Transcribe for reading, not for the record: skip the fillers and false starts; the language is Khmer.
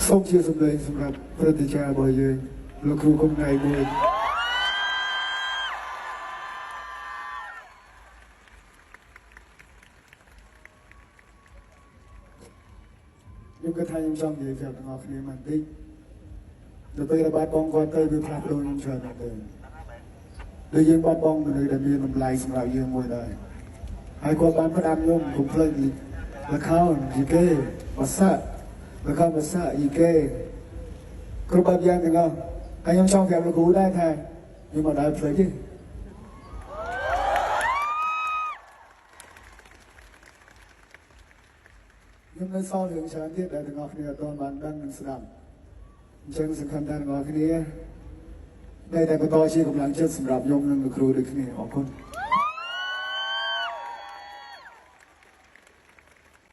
សូមជាសម្លេងសម្រាប់ព្រឹត្តិការណ៍របស់យើងលោកគ្រូគុំថ្ងៃមួយខ្ញុំគិតថាខ្ញុំចង់និយាយប្រាប់ទាំងអស់គ្នាបន្តិចដល់ពេលបាត់បង់គាត់ទៅវាផ្លាស់ប្ដូរខ្ញុំច្រើនណាស់ទៅដូចយើងបាត់បង់មនុស្សដែលមានតម្លៃសម្រាប់យើងមួយដែរហើយគាត់បានផ្ដាំខ្ញុំកុំភ្លេចល្ខោនយីគេភាសាល្ខោនភាសាយីគេគ្រប់បែបយ៉ាងទាំងអស់ហើយខ្ញុំចង់ប្រាប់លោកគ្រូដែរថាខ្ញុំមិនដែលភ្លេចទេខ្ញុំនៅសល់រឿងច្រើនទៀតដែលទាំងអស់គ្នាអត់ទាន់បានដឹងនិងស្ដាប់អញ្ចឹងសង្ឃឹមថាទាំងអស់គ្នាតែបន្តជាកម្លាំងចិត្តសម្រាប់ខ្ញុំនិងលោកគ្រូដូចគ្នាអរគុណ